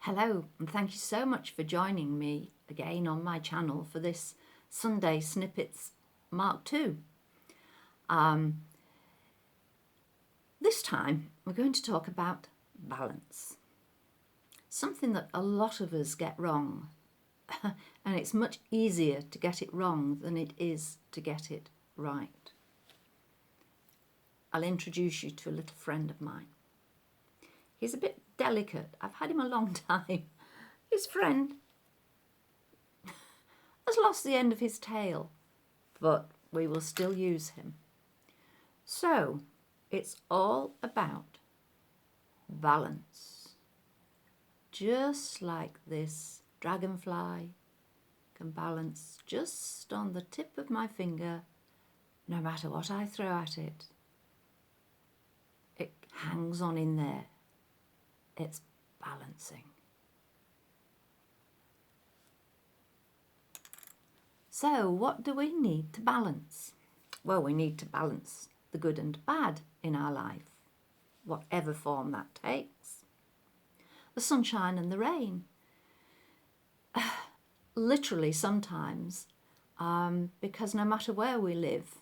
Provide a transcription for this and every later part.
Hello, and thank you so much for joining me again on my channel for this Sunday Snippets Mark II. This time we're going to talk about balance, something that a lot of us get wrong, and it's much easier to get it wrong than it is to get it right. I'll introduce you to a little friend of mine. He's a bit delicate. I've had him a long time. His friend has lost the end of his tail, but we will still use him. So it's all about balance. Just like this dragonfly can balance just on the tip of my finger, no matter what I throw at it. It hangs on in there. It's balancing. So what do we need to balance? Well, we need to balance the good and bad in our life, whatever form that takes. The sunshine and the rain. Literally sometimes, because no matter where we live,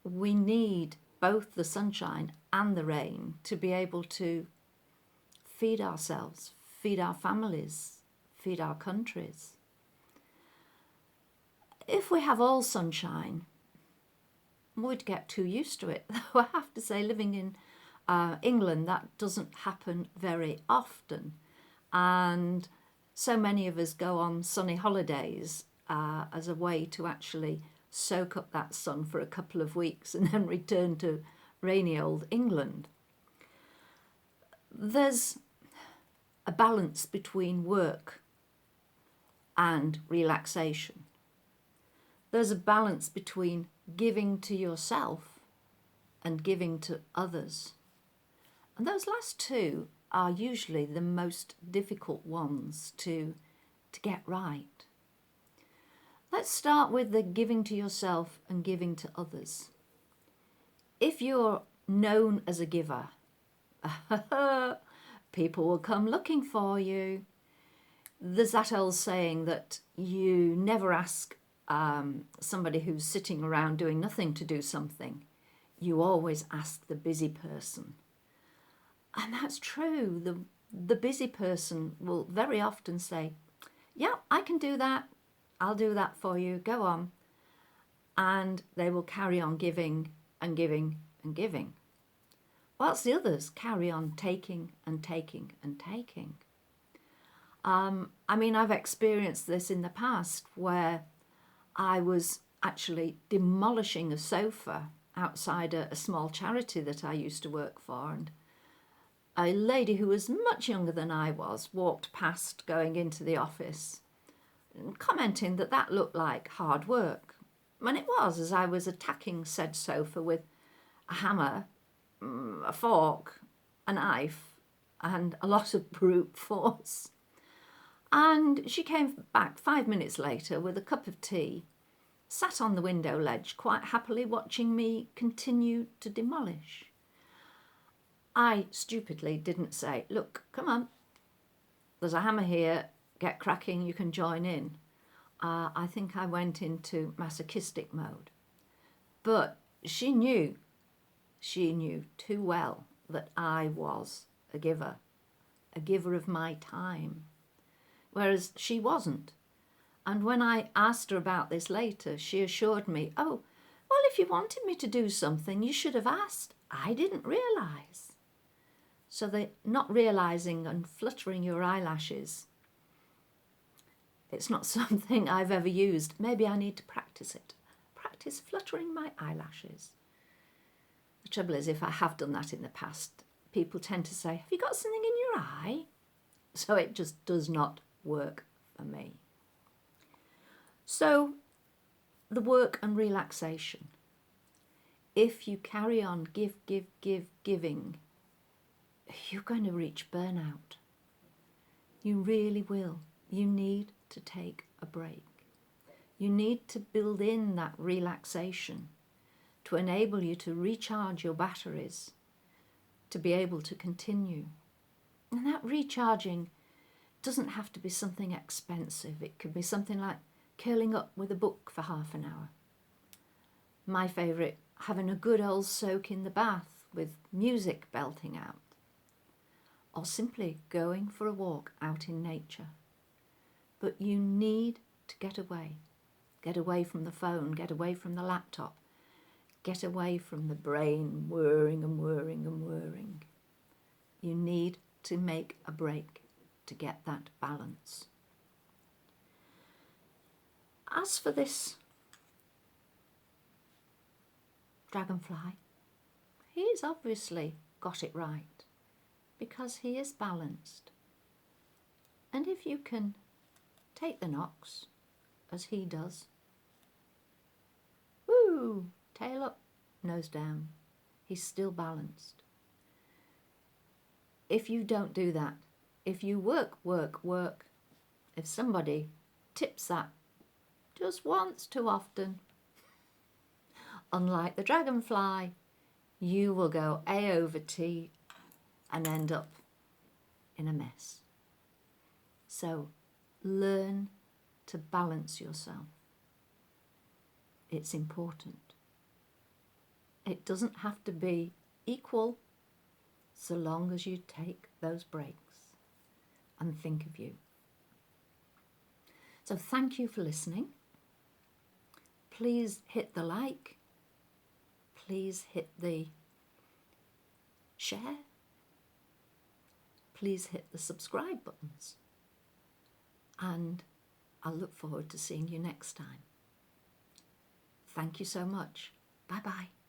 we need both the sunshine and the rain to be able to feed ourselves, feed our families, feed our countries. If we have all sunshine, we'd get too used to it. Though I have to say, living in England, that doesn't happen very often. And so many of us go on sunny holidays as a way to actually soak up that sun for a couple of weeks and then return to rainy old England. There's a balance between work and relaxation. There's a balance between giving to yourself and giving to others. And those last two are usually the most difficult ones to get right. Let's start with the giving to yourself and giving to others. If you're known as a giver, people will come looking for you. There's that old saying that you never ask somebody who's sitting around doing nothing to do something. You always ask the busy person. And that's true. The busy person will very often say, yeah, I can do that. I'll do that for you. Go on. And they will carry on giving and giving and giving, whilst the others carry on taking and taking and taking. I've experienced this in the past where I was actually demolishing a sofa outside a small charity that I used to work for, and a lady who was much younger than I was walked past going into the office, commenting that that looked like hard work. And it was, as I was attacking said sofa with a hammer, a fork, a knife, and a lot of brute force. And she came back 5 minutes later with a cup of tea, sat on the window ledge quite happily watching me continue to demolish. I stupidly didn't say, look, come on, there's a hammer here, get cracking, you can join in. I think I went into masochistic mode. But she knew too well that I was a giver of my time, whereas she wasn't. And when I asked her about this later, she assured me, oh, well, if you wanted me to do something, you should have asked. I didn't realise. So the not realising and fluttering your eyelashes, it's not something I've ever used. Maybe I need to practice it. Practice fluttering my eyelashes. The trouble is, if I have done that in the past, people tend to say, have you got something in your eye? So it just does not work for me. So the work and relaxation. If you carry on giving, you're going to reach burnout. You really will. You need to take a break. You need to build in that relaxation to enable you to recharge your batteries, to be able to continue. And that recharging doesn't have to be something expensive. It could be something like curling up with a book for half an hour. My favourite, having a good old soak in the bath with music belting out. Or simply going for a walk out in nature. But you need to get away. Get away from the phone, get away from the laptop, get away from the brain whirring and whirring and whirring. You need to make a break to get that balance. As for this dragonfly, he's obviously got it right because he is balanced. And if you can take the knocks as he does, woo, tail up, nose down, he's still balanced. If you don't do that, if you work, if somebody tips that just once too often, unlike the dragonfly, you will go A over T and end up in a mess. So learn to balance yourself. It's important. It doesn't have to be equal so long as you take those breaks and think of you. So thank you for listening. Please hit the like. Please hit the share. Please hit the subscribe buttons. And I'll look forward to seeing you next time. Thank you so much. Bye-bye.